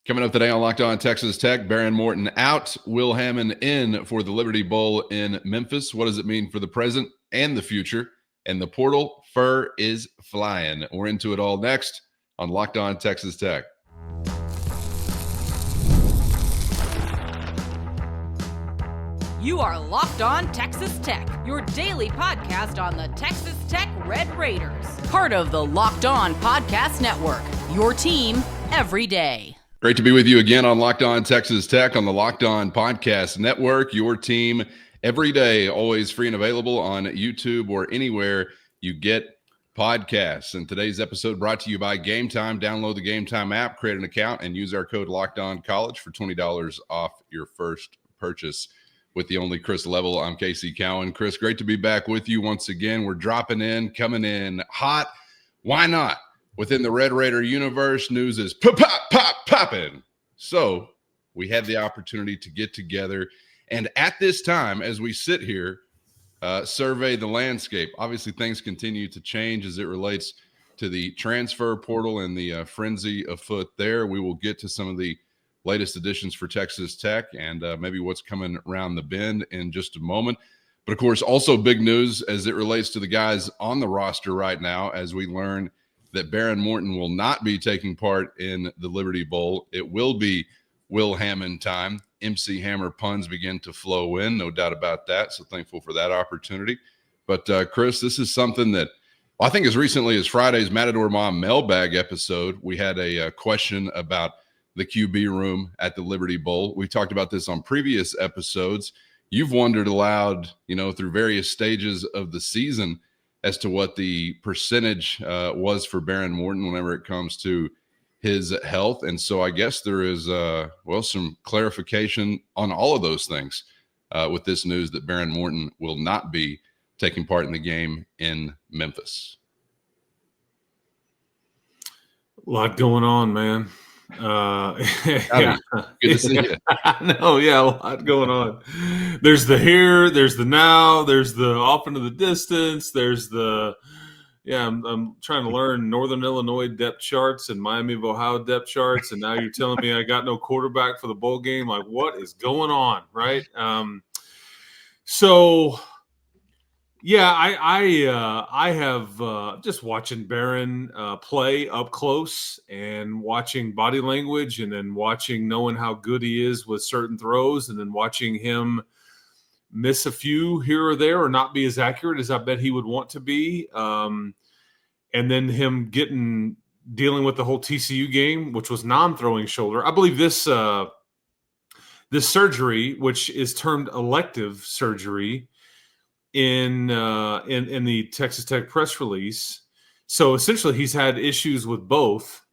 Coming up today on Locked On Texas Tech, Behren Morton out, Will Hammond in for the Liberty Bowl in Memphis. What does it mean for the present and the future? And the portal fur is flying. We're into it all next on Locked On Texas Tech. You are Locked On Texas Tech, your daily podcast on the Texas Tech Red Raiders. Part of the Locked On Podcast Network, your team every day. Great to be with you again on Locked On Texas Tech on the Locked On Podcast Network, your team every day, always free and available on YouTube or anywhere you get podcasts. And today's episode brought to you by Gametime. Download the Gametime app, create an account, and use our code LOCKEDONCollege for $20 off your first purchase. With the only Chris Level, I'm Casey Cowan. Chris, great to be back with you once again. We're dropping in, coming in hot. Why not? Within the Red Raider universe, news is popping. So we had the opportunity to get together and at this time, as we sit here, survey the landscape. Obviously, things continue to change as it relates to the transfer portal and the frenzy afoot there. We will get to some of the latest additions for Texas Tech and maybe what's coming around the bend in just a moment. But, of course, also big news as it relates to the guys on the roster right now as we learn that Behren Morton will not be taking part in the Liberty Bowl. It will be Will Hammond time. MC Hammer puns begin to flow in, no doubt about that. So thankful for that opportunity. But, Chris, this is something that I think as recently as Friday's Matador Mob mailbag episode, we had a question about the QB room at the Liberty Bowl. We talked about this on previous episodes. You've wondered aloud, through various stages of the season as to what the percentage was for Behren Morton whenever it comes to his health. And so I guess there is, some clarification on all of those things with this news that Behren Morton will not be taking part in the game in Memphis. A lot going on, man. Yeah. Good to see you. No, yeah, a lot going on. There's the here, there's the now, there's the off into the distance, there's the I'm trying to learn Northern Illinois depth charts and Miami of Ohio depth charts, and now you're telling me I got no quarterback for the bowl game. Like, what is going on, right? Yeah, I have just watching Behren play up close and watching body language and then knowing how good he is with certain throws and then watching him miss a few here or there or not be as accurate as I bet he would want to be. And then him dealing with the whole TCU game, which was non-throwing shoulder. I believe this surgery, which is termed elective surgery, in the Texas Tech press release. So essentially he's had issues with both.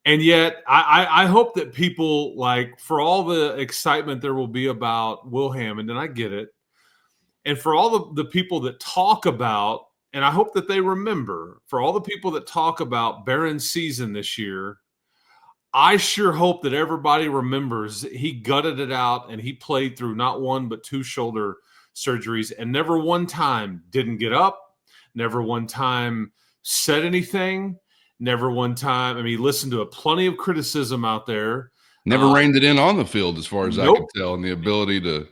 And yet I hope that people, like, for all the excitement there will be about Will Hammond, and I get it, and for all the people that talk about, and I hope that they remember, for all the people that talk about Behren's season this year, I sure hope that everybody remembers he gutted it out and he played through not one but two shoulder surgeries and never one time didn't get up, never one time said anything, never one time. I mean, he listened to plenty of criticism out there. Never reined it in on the field as far as Nope. I can tell, and the ability to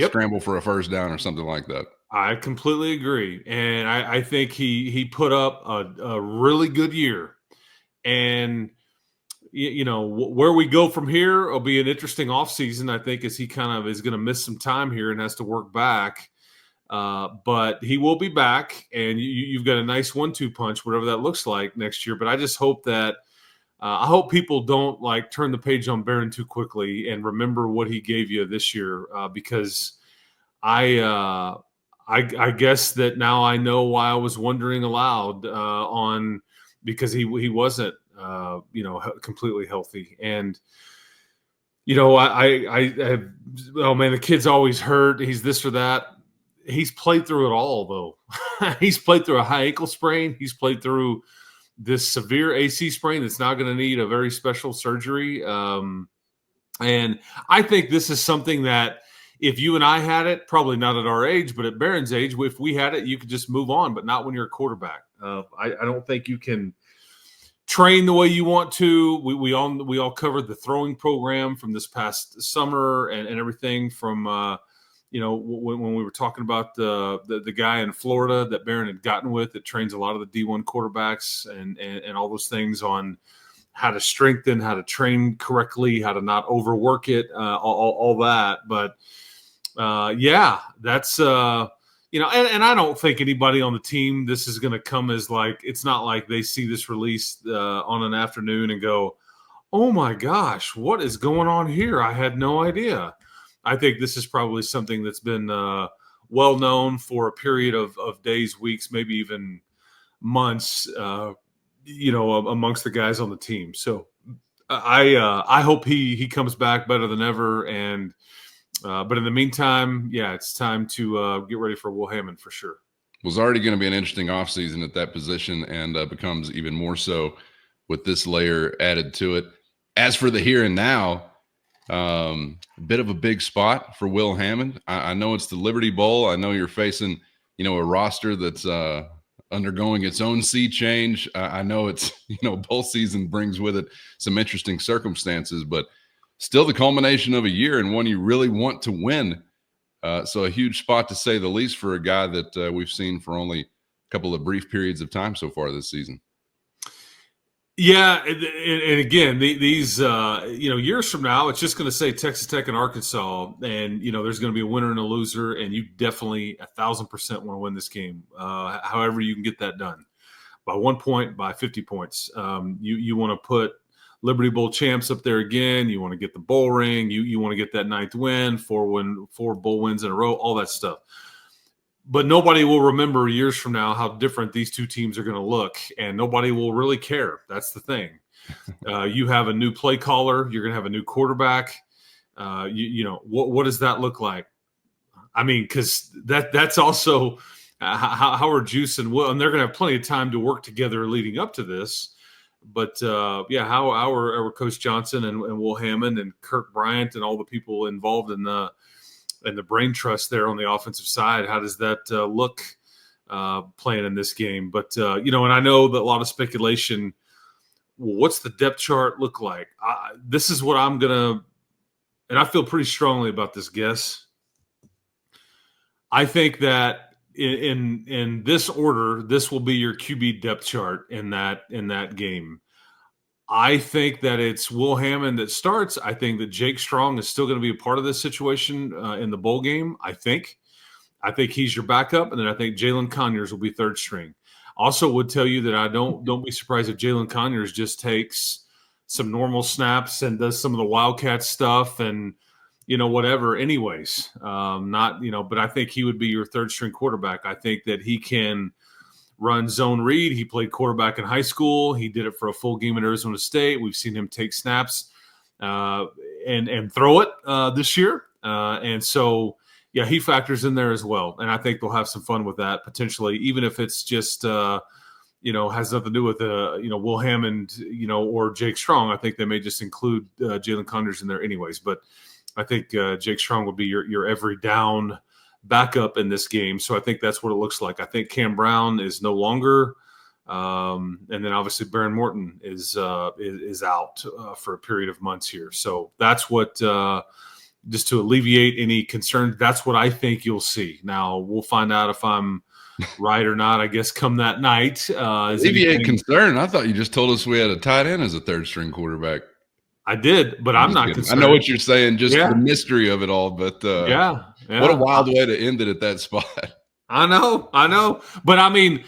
scramble for a first down or something like that. I completely agree. And I think he put up a really good year. And where we go from here will be an interesting offseason, I think, as he kind of is going to miss some time here and has to work back. But he will be back, and you've got a nice 1-2 punch, whatever that looks like next year. But I just hope that I hope people don't turn the page on Behren too quickly and remember what he gave you this year, because I guess that now I know why I was wondering aloud because he wasn't completely healthy. And I have, the kid's always hurt, he's this or that. He's played through it all, though. He's played through a high ankle sprain, he's played through this severe AC sprain that's now going to need a very special surgery. And I think this is something that if you and I had it, probably not at our age, but at Behren's age, if we had it, you could just move on, but not when you're a quarterback. I don't think you can train the way you want to. We all covered the throwing program from this past summer and everything from when we were talking about the guy in Florida that Behren had gotten with that trains a lot of the D1 quarterbacks and all those things on how to strengthen, how to train correctly, how to not overwork it, all that. But that's and I don't think anybody on the team, this is going to come as like, it's not like they see this release on an afternoon and go, oh my gosh, what is going on here? I had no idea. I think this is probably something that's been well known for a period of days, weeks, maybe even months, amongst the guys on the team. So I hope he comes back better than ever. And but in the meantime, it's time to get ready for Will Hammond for sure. It was already going to be an interesting offseason at that position, and becomes even more so with this layer added to it. As for the here and now, a bit of a big spot for Will Hammond. I know it's the Liberty Bowl. I know you're facing, a roster that's undergoing its own sea change. I know it's, bowl season brings with it some interesting circumstances, but still the culmination of a year and one you really want to win. So a huge spot to say the least for a guy that we've seen for only a couple of brief periods of time so far this season. Yeah, and again, these years from now, it's just going to say Texas Tech and Arkansas, and there's going to be a winner and a loser, and you definitely 1,000% want to win this game. However, you can get that done by 1 point, by 50 points. You want to put Liberty Bowl champs up there again. You want to get the bowl ring. You want to get that 9th win, 4 bowl wins in a row, all that stuff. But nobody will remember years from now how different these two teams are going to look, and nobody will really care. That's the thing. You have a new play caller. You're going to have a new quarterback. What does that look like? I mean, because that's also how are Juice and Will, and they're going to have plenty of time to work together leading up to this. But how our Coach Johnson and Will Hammond and Kirk Bryant and all the people involved in the brain trust there on the offensive side, how does that look playing in this game? But, and I know that a lot of speculation, what's the depth chart look like? This is what I'm going to – and I feel pretty strongly about this guess. I think that in this order, this will be your QB depth chart in that game. I think that it's Will Hammond that starts. I think that Jake Strong is still going to be a part of this situation in the bowl game. I think he's your backup, and then I think Jalen Conyers will be third string. Also, would tell you that I don't be surprised if Jalen Conyers just takes some normal snaps and does some of the Wildcat stuff and whatever. Anyways, but I think he would be your third string quarterback. I think that he can run zone read. He played quarterback in high school. He did it for a full game at Arizona State. We've seen him take snaps and throw it this year. And so, he factors in there as well. And I think they'll have some fun with that potentially, even if it's just, has nothing to do with, Will Hammond, or Jake Strong. I think they may just include Jalen Conyers in there anyways. But I think Jake Strong would be your every down backup in this game. So I think that's what it looks like. I think Cam Brown is no longer, and then obviously Behren Morton is out for a period of months here. So that's what, just to alleviate any concern, that's what I think you'll see. Now we'll find out if I'm right or not, I guess, come that night. Alleviate concern. I thought you just told us we had a tight end as a third string quarterback. I did, but I'm not concerned. I know what you're saying, just the mystery of it all. But what a wild way to end it at that spot. I know. But I mean,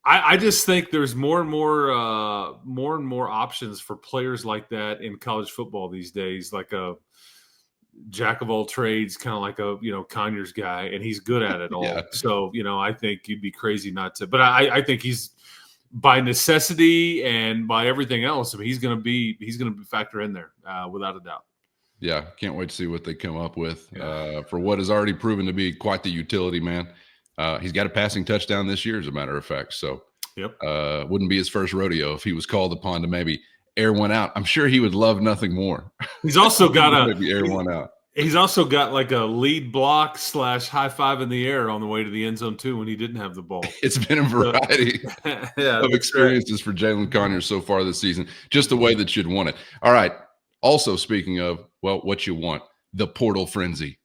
I just think there's more and more options for players like that in college football these days, like a jack of all trades, kind of like a Conyers guy, and he's good at it all. Yeah. So I think you'd be crazy not to. But I think he's, by necessity and by everything else, I mean, he's going to be factor in there without a doubt. Yeah, can't wait to see what they come up with for what has already proven to be quite the utility man. He's got a passing touchdown this year, as a matter of fact. So, wouldn't be his first rodeo if he was called upon to maybe air one out. I'm sure he would love nothing more. He's also got maybe air one out. He's also got like a lead block / high five in the air on the way to the end zone too when he didn't have the ball. It's been a variety Yeah, of experiences for Jalen Conyers so far this season, just the way that you'd want it. All right. Also, speaking of, well, what you want, the portal frenzy.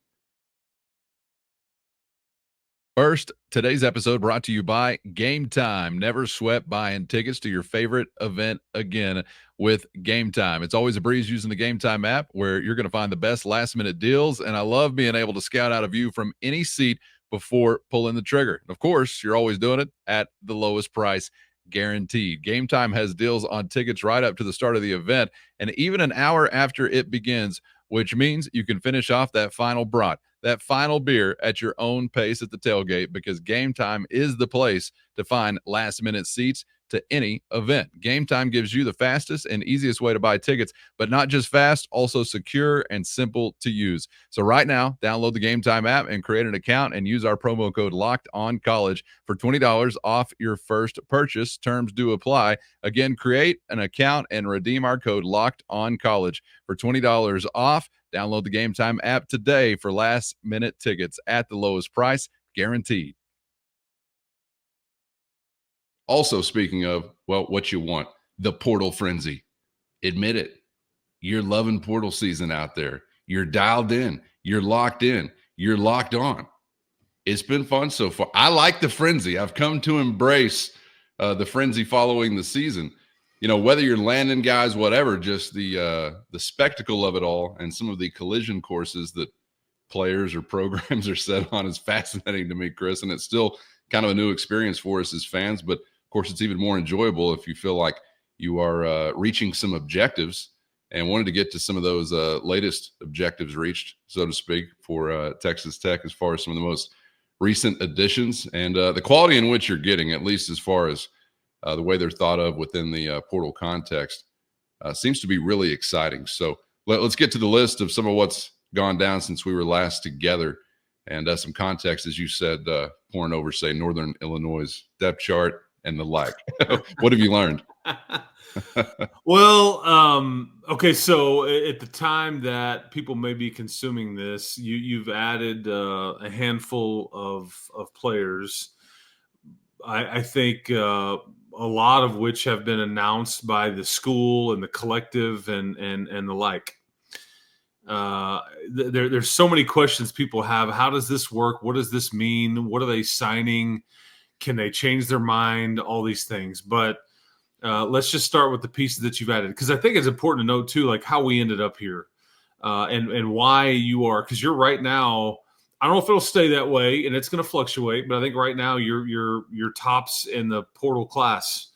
First, today's episode brought to you by Gametime. Never sweat buying tickets to your favorite event again with Gametime. It's always a breeze using the Gametime app where you're going to find the best last-minute deals, and I love being able to scout out a view from any seat before pulling the trigger. And of course, you're always doing it at the lowest price guaranteed. Gametime has deals on tickets right up to the start of the event and even an hour after it begins, which means you can finish off that final brat, that final beer at your own pace at the tailgate, because Gametime is the place to find last-minute seats to any event. Gametime gives you the fastest and easiest way to buy tickets, but not just fast, also secure and simple to use. So right now, download the Gametime app and create an account and use our promo code LOCKEDONCollege for $20 off your first purchase. Terms do apply. Again, create an account and redeem our code LOCKEDONCollege for $20 off. Download the Gametime app today for last-minute tickets at the lowest price, guaranteed. Also, speaking of, well, what you want, the portal frenzy. Admit it. You're loving portal season out there. You're dialed in. You're locked in. You're locked on. It's been fun so far. I like the frenzy. I've come to embrace the frenzy following the season. You know, whether you're landing guys, whatever, just the spectacle of it all and some of the collision courses that players or programs are set on is fascinating to me, Chris. And it's still kind of a new experience for us as fans. But, of course, it's even more enjoyable if you feel like you are reaching some objectives, and wanted to get to some of those latest objectives reached, so to speak, for Texas Tech as far as some of the most recent additions and the quality in which you're getting, at least as far as the way they're thought of within the portal context, seems to be really exciting. So let's get to the list of some of what's gone down since we were last together, and some context, as you said, pouring over, say, Northern Illinois' depth chart and the like. What have you learned? Well, okay, so at the time that people may be consuming this, you've added a handful of players. I think a lot of which have been announced by the school and the collective and the like. There's so many questions people have. How does this work? What does this mean? What are they signing? Can they change their mind? All these things. But let's just start with the pieces that you've added, because I think it's important to note too, like how we ended up here and why you are, because you're right now. I don't know if it'll stay that way, and it's going to fluctuate, but I think right now you're tops in the portal class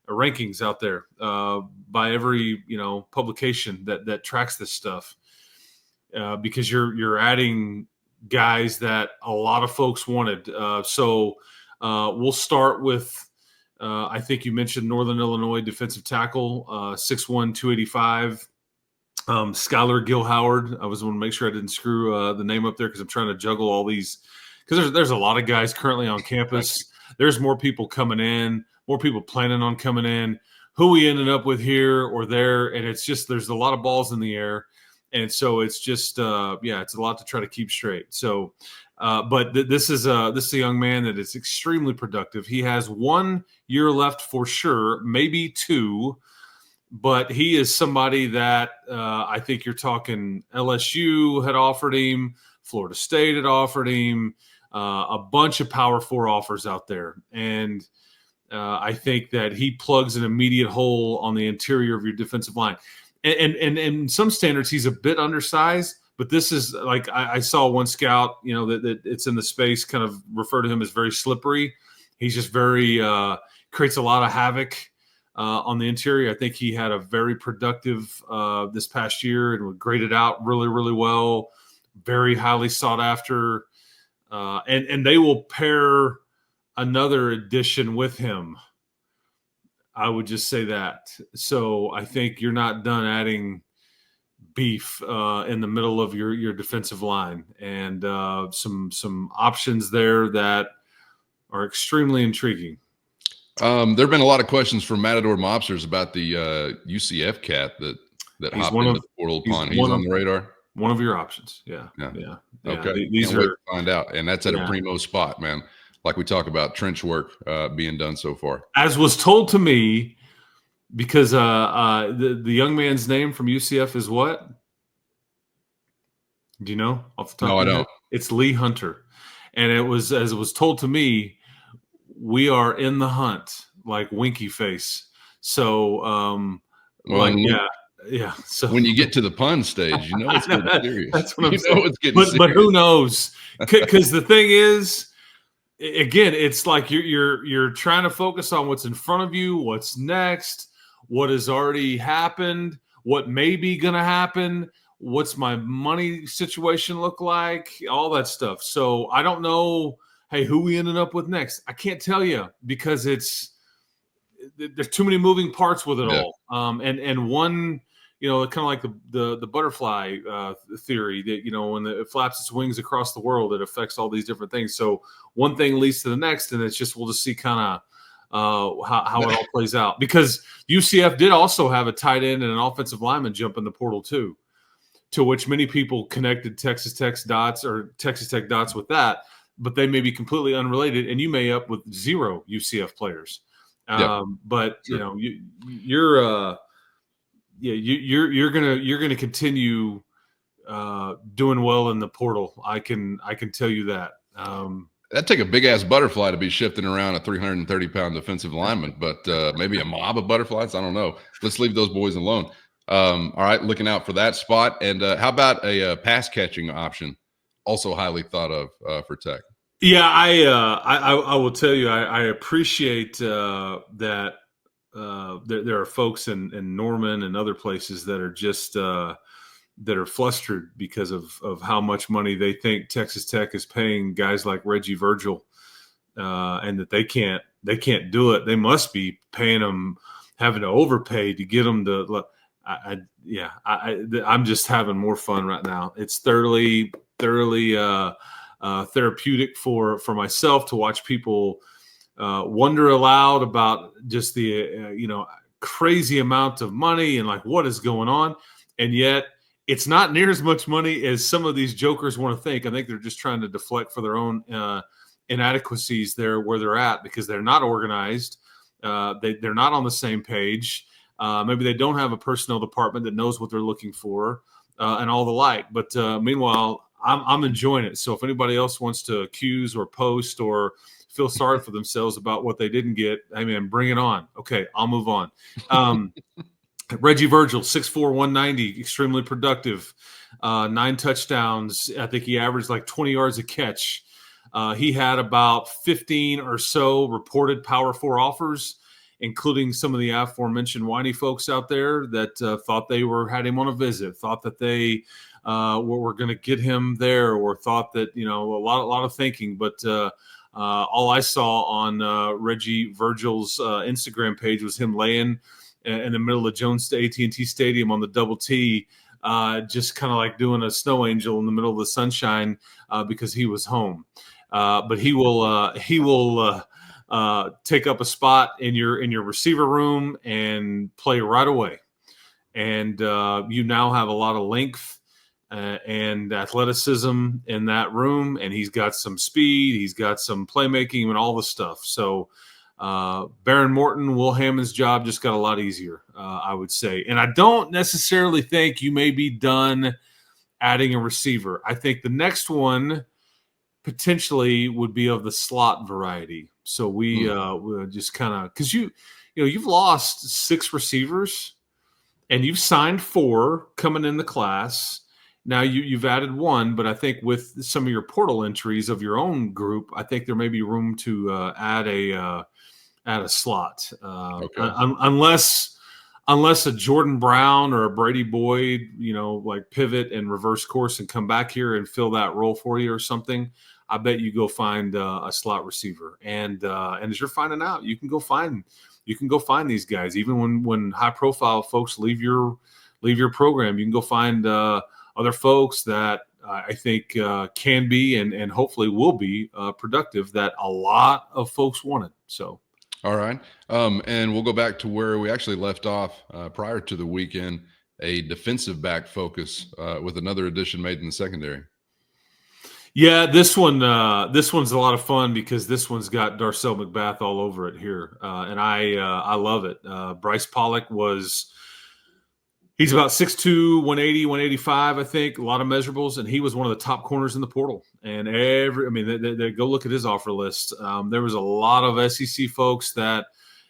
rankings out there by every publication that tracks this stuff, because you're adding guys that a lot of folks wanted. So we'll start with. I think you mentioned Northern Illinois defensive tackle, 6'1", 285, Skylar Gil-Howard. I was want to make sure I didn't screw the name up there because I'm trying to juggle all these. Because there's a lot of guys currently on campus. There's more people coming in, more people planning on coming in. Who we ended up with here or there, and it's just there's a lot of balls in the air, and so it's just it's a lot to try to keep straight. So. But this is a young man that is extremely productive. He has 1 year left for sure, maybe 2, but he is somebody that I think you're talking LSU had offered him, Florida State had offered him, a bunch of Power 4 offers out there. And I think that he plugs an immediate hole on the interior of your defensive line. And in some standards, he's a bit undersized. But this is like I saw one scout, that it's in the space, kind of refer to him as very slippery. He's just very creates a lot of havoc on the interior. I think he had a very productive this past year and graded out really, really well. Very highly sought after, and they will pair another addition with him. I would just say that. So I think you're not done adding beef in the middle of your defensive line, and some options there that are extremely intriguing. There have been a lot of questions from Matador Mobsters about the UCF cat that hopped into the portal upon. He's on the radar. One of your options. Yeah. Okay. These Can't wait are to find out. And that's at a Yeah. primo spot, man. Like we talk about trench work being done so far. As was told to me, because the young man's name from UCF is what? Do you know off the top No, of I your head? don't. It's Lee Hunter. And it was, as it was told to me, we are in the hunt, like winky face. So, Well, like, and yeah. So when you get to the pun stage, you know it's getting serious. that's what I'm You saying. know it's getting But serious. who knows? Because the thing is, again, it's like you're trying to focus on what's in front of you, what's next, what has already happened, what may be going to happen, what's my money situation look like, all that stuff. So I don't know, hey, who we ended up with next. I can't tell you because there's too many moving parts with it Yeah. all. And one, kind of like the butterfly theory that, when it flaps its wings across the world, it affects all these different things. So one thing leads to the next, and we'll just see kind of how it all plays out. Because UCF did also have a tight end and an offensive lineman jump in the portal too, to which many people connected Texas Tech dots with that, but they may be completely unrelated, and you may up with 0 UCF players. But sure. you're gonna continue doing well in the portal. I can tell you that. That'd take a big ass butterfly to be shifting around a 330-pound defensive lineman, but maybe a mob of butterflies. I don't know. Let's leave those boys alone. All right, looking out for that spot. And how about a pass catching option? Also highly thought of for Tech. Yeah, I will tell you, I appreciate that there are folks in Norman and other places that are just that are flustered because of how much money they think Texas Tech is paying guys like Reggie Virgil, and that they can't do it. They must be paying them, having to overpay to get them to. I'm just having more fun right now. It's thoroughly therapeutic for myself to watch people wonder aloud about just the crazy amount of money and like what is going on, and yet it's not near as much money as some of these jokers want to think. I think they're just trying to deflect for their own inadequacies there where they're at, because they're not organized. They're not on the same page. Maybe they don't have a personnel department that knows what they're looking for and all the like. But meanwhile, I'm enjoying it. So if anybody else wants to accuse or post or feel sorry for themselves about what they didn't get, I mean, bring it on. Okay, I'll move on. Reggie Virgil, 6'4", 190, extremely productive, 9 touchdowns. I think he averaged like 20 yards a catch. He had about 15 or so reported Power 4 offers, including some of the aforementioned whiny folks out there that thought they had him on a visit, thought that they were going to get him there, or thought that, a lot of thinking. But all I saw on Reggie Virgil's Instagram page was him laying in the middle of Jones AT&T Stadium on the double T, just kind of like doing a snow angel in the middle of the sunshine because he was home. But he will take up a spot in your receiver room and play right away. And you now have a lot of length and athleticism in that room, and he's got some speed, he's got some playmaking and all the stuff. So Behren Morton, Will Hammond's job just got a lot easier, I would say. And I don't necessarily think you may be done adding a receiver. I think the next one potentially would be of the slot variety. So we'll just kind of, because you've lost 6 receivers and you've signed 4 coming in the class. Now you've added 1, but I think with some of your portal entries of your own group, I think there may be room to add a slot, Okay. unless a Jordan Brown or a Brady Boyd, like pivot and reverse course and come back here and fill that role for you or something. I bet you go find a slot receiver, and as you're finding out, you can go find these guys. Even when high profile folks leave your program, you can go find other folks that I think can be and hopefully will be productive, that a lot of folks wanted. So. All right. And we'll go back to where we actually left off prior to the weekend. a defensive back focus with another addition made in the secondary. Yeah, this one's a lot of fun because this one's got Darcel McBath all over it here, and I love it. Bryce Pollock he's about 6'2", 180, 185, I think, a lot of measurables, and he was one of the top corners in the portal. And they go look at his offer list. There was a lot of SEC folks that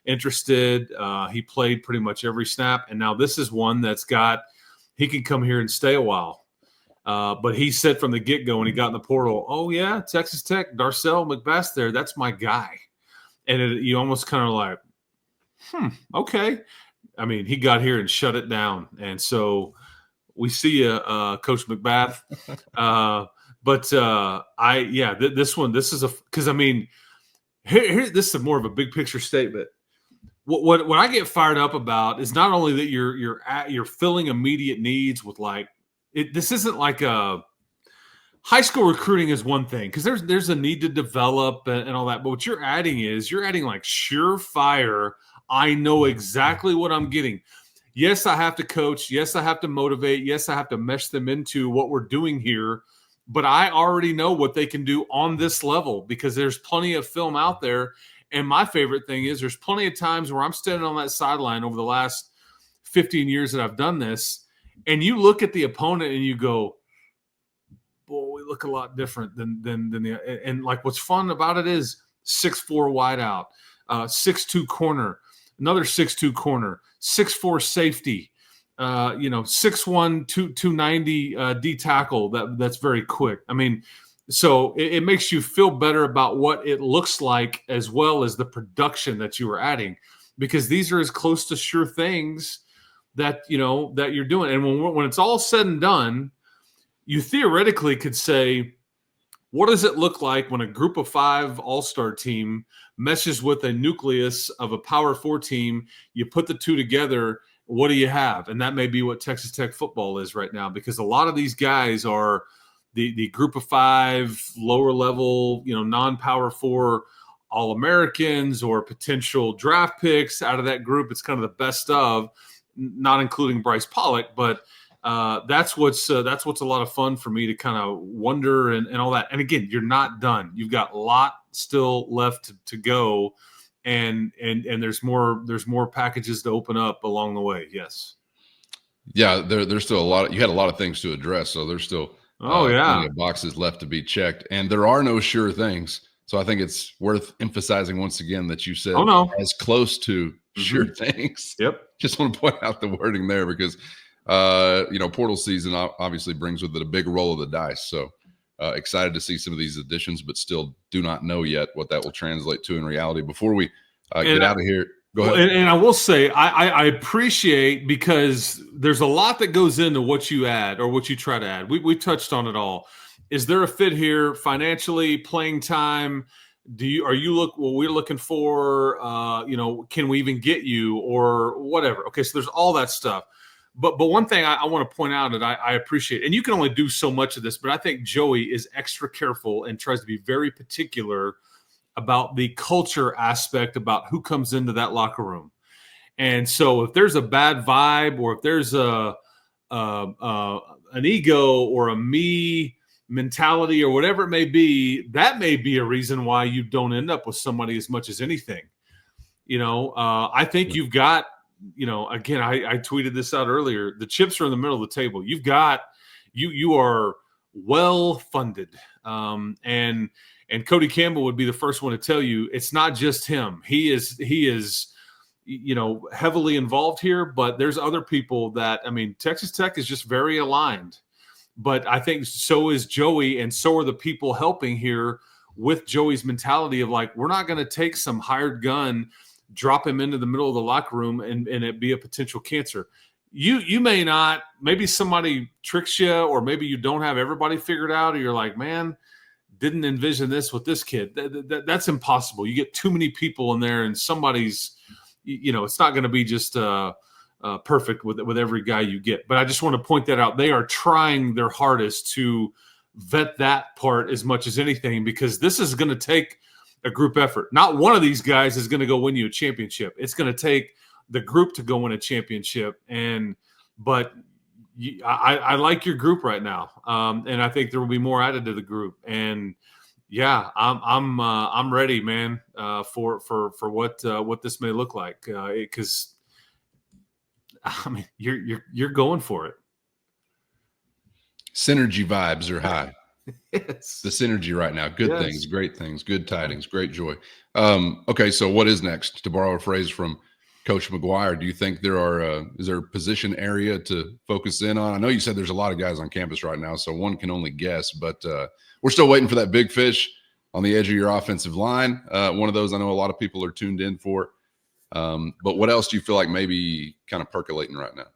interested. He played pretty much every snap, and now this is one he can come here and stay a while. But he said from the get-go when he got in the portal, oh, yeah, Texas Tech, Darcel McBath there, that's my guy. And you almost kind of like, okay. I mean, he got here and shut it down. And so we see you, Coach McBath. This is more of a big picture statement. What I get fired up about is not only that you're filling immediate needs with this isn't like a high school recruiting is one thing because there's a need to develop and all that, but what you're adding like surefire. I know exactly what I'm getting. Yes, I have to coach. Yes, I have to motivate. Yes, I have to mesh them into what we're doing here. But I already know what they can do on this level because there's plenty of film out there. And my favorite thing is there's plenty of times where I'm standing on that sideline over the last 15 years that I've done this, and you look at the opponent and you go, boy, we look a lot different than the – and like what's fun about it is 6'4" wideout, 6'2" corner, another 6'2" corner, 6'4" safety, 6'1", 290 D tackle. That's very quick. I mean, so it makes you feel better about what it looks like as well as the production that you are adding, because these are as close to sure things that you're doing. And when it's all said and done, you theoretically could say, what does it look like when a group of 5 all-star team meshes with a nucleus of a Power 4 team? You put the two together, what do you have? And that may be what Texas Tech football is right now, because a lot of these guys are the group of 5 lower level, non-Power 4 All-Americans or potential draft picks out of that group. It's kind of the best of, not including Bryce Pollock, but that's what's a lot of fun for me to kind of wonder and all that. And again, you're not done. You've got a lot still left to go, and there's more packages to open up along the way. Yes. Yeah, there's still a lot. You had a lot of things to address, so there's still plenty of boxes left to be checked, and there are no sure things. So I think it's worth emphasizing once again that you said as close to sure things. Yep. Just want to point out the wording there because portal season obviously brings with it a big roll of the dice. So excited to see some of these additions, but still do not know yet what that will translate to in reality. Before we get out of here, go ahead. And I will say I appreciate, because there's a lot that goes into what you add or what you try to add. We touched on it all. Is there a fit here financially, playing time? We're looking for, can we even get you or whatever? Okay, so there's all that stuff. But one thing I want to point out that I appreciate, and you can only do so much of this, but I think Joey is extra careful and tries to be very particular about the culture aspect, about who comes into that locker room. And so if there's a bad vibe, or if there's an ego or a me mentality or whatever it may be, that may be a reason why you don't end up with somebody as much as anything. I think you've got, again, I tweeted this out earlier. The chips are in the middle of the table. You've got, you are well funded. And Cody Campbell would be the first one to tell you it's not just him. He is heavily involved here, but there's other people that, Texas Tech is just very aligned. But I think so is Joey, and so are the people helping here with Joey's mentality of like, we're not going to take some hired gun, drop him into the middle of the locker room and it be a potential cancer. You may not, maybe somebody tricks you, or maybe you don't have everybody figured out, or you're like, man, didn't envision this with this kid. That's impossible. You get too many people in there, and somebody's, it's not going to be just perfect with every guy you get. But I just want to point that out. They are trying their hardest to vet that part as much as anything, because this is going to take a group effort. Not one of these guys is going to go win you a championship. It's going to take the group to go win a championship. And but I like your group right now, and I think there will be more added to the group. And yeah, I'm ready, man, for what this may look like, because I mean you're going for it. Synergy vibes are high. Yes. The synergy right now. Good Yes. things, great things, good tidings, great joy. Okay, so what is next? To borrow a phrase from Coach McGuire, do you think is there a position area to focus in on? I know you said there's a lot of guys on campus right now, so one can only guess, but we're still waiting for that big fish on the edge of your offensive line. One of those I know a lot of people are tuned in for. But what else do you feel like maybe kind of percolating right now?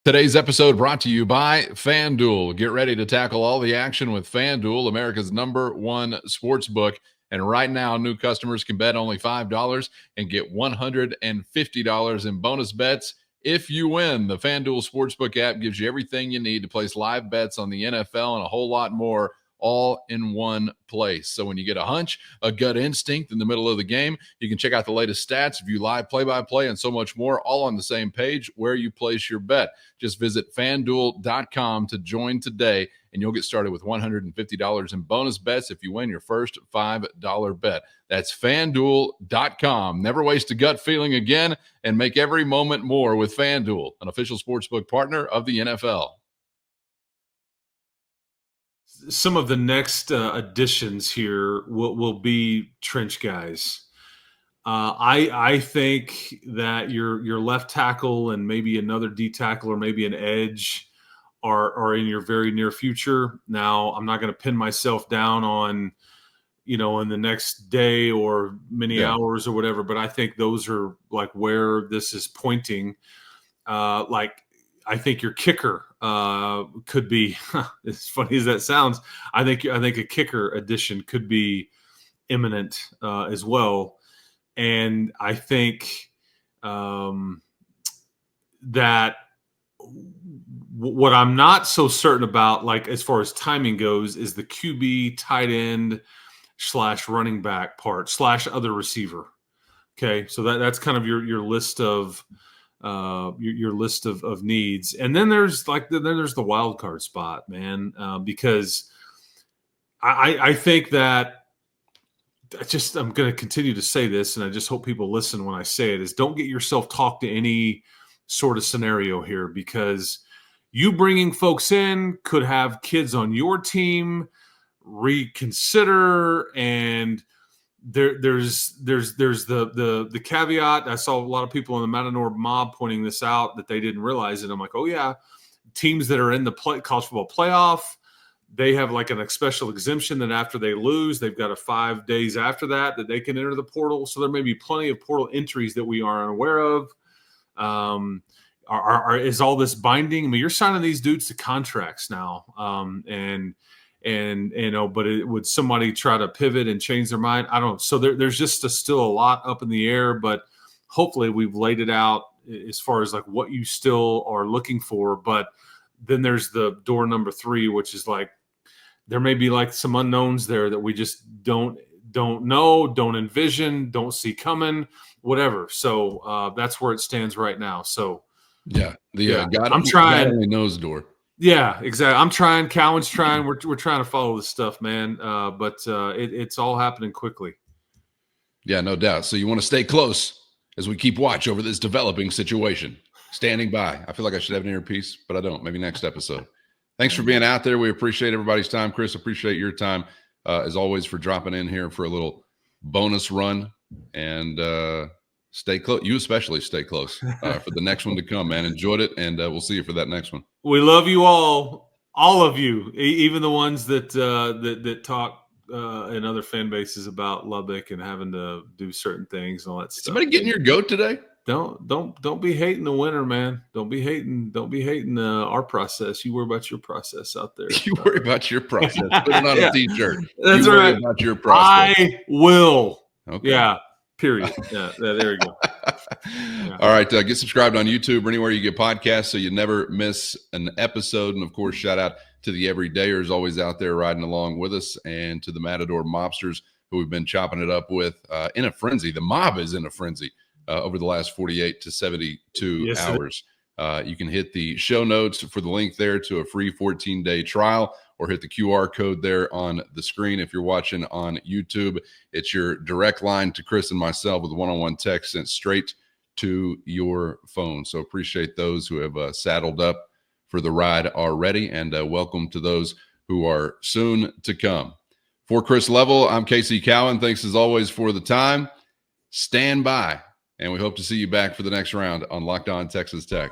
Today's episode brought to you by FanDuel. Get ready to tackle all the action with FanDuel, America's #1 sports book. And right now, new customers can bet only $5 and get $150 in bonus bets if you win. The FanDuel Sportsbook app gives you everything you need to place live bets on the NFL and a whole lot more, all in one place. So when you get a hunch, a gut instinct in the middle of the game, you can check out the latest stats, view live play-by-play, and so much more, all on the same page where you place your bet. Just visit FanDuel.com to join today, and you'll get started with $150 in bonus bets if you win your first $5 bet. That's FanDuel.com. Never waste a gut feeling again, and make every moment more with FanDuel, an official sportsbook partner of the NFL. Some of the next additions here will be trench guys. I think that your left tackle and maybe another D tackle or maybe an edge are in your very near future. Now, I'm not going to pin myself down on, in the next day or many hours or whatever, but I think those are like where this is pointing. I think your kicker could be, as funny as that sounds, I think a kicker addition could be imminent as well. And I think that what I'm not so certain about, like as far as timing goes, is the QB, tight end / running back part / other receiver. Okay, so that's kind of your list of your list of needs. And then there's the wild card spot, man, because I think that I'm going to continue to say this, and I just hope people listen when I say it, is don't get yourself talked to any sort of scenario here, because you bringing folks in could have kids on your team reconsider, and there's the caveat. I saw a lot of people in the Matador Mob pointing this out, that they didn't realize it. I'm like, oh yeah, teams that are in the college football playoff, they have like a special exemption that after they lose, they've got 5 days after that they can enter the portal. So there may be plenty of portal entries that we are unaware of. Is all this binding? I mean, you're signing these dudes to contracts now, but would somebody try to pivot and change their mind? I don't know. So there's just still a lot up in the air, but hopefully we've laid it out as far as like what you still are looking for. But then there's the door number 3, which is like, there may be like some unknowns there that we just don't know, don't envision, don't see coming, whatever. So that's where it stands right now. So God I'm trying. God only knows door. Yeah, exactly. I'm trying. Cowan's trying. We're trying to follow this stuff, man. But it's all happening quickly. Yeah, no doubt. So you want to stay close as we keep watch over this developing situation. Standing by. I feel like I should have an earpiece, but I don't. Maybe next episode. Thanks for being out there. We appreciate everybody's time. Chris, appreciate your time, as always, for dropping in here for a little bonus run. And stay close. You especially stay close for the next one to come, man. Enjoyed it, and we'll see you for that next one. We love you all of you, even the ones that talk in other fan bases about Lubbock and having to do certain things and all that stuff. Somebody getting your goat today? Don't be hating the winner, man. Don't be hating our process. You worry about your process out there. You worry about your process. Put it on a t-shirt. That's you right. Worry about your process. I will. Okay. Yeah. Period. Yeah. There we go. Yeah. All right. Get subscribed on YouTube or anywhere you get podcasts so you never miss an episode. And of course, shout out to the everydayers always out there riding along with us, and to the Matador Mobsters who we've been chopping it up with in a frenzy. The mob is in a frenzy. over the last 48 to 72 Yes, hours. You can hit the show notes for the link there to a free 14-day trial, or hit the QR code there on the screen. If you're watching on YouTube, it's your direct line to Chris and myself with a one-on-one text sent straight to your phone. So appreciate those who have saddled up for the ride already, and welcome to those who are soon to come. For Chris Level, I'm Casey Cowan. Thanks as always for the time. Stand by, and we hope to see you back for the next round on Locked On Texas Tech.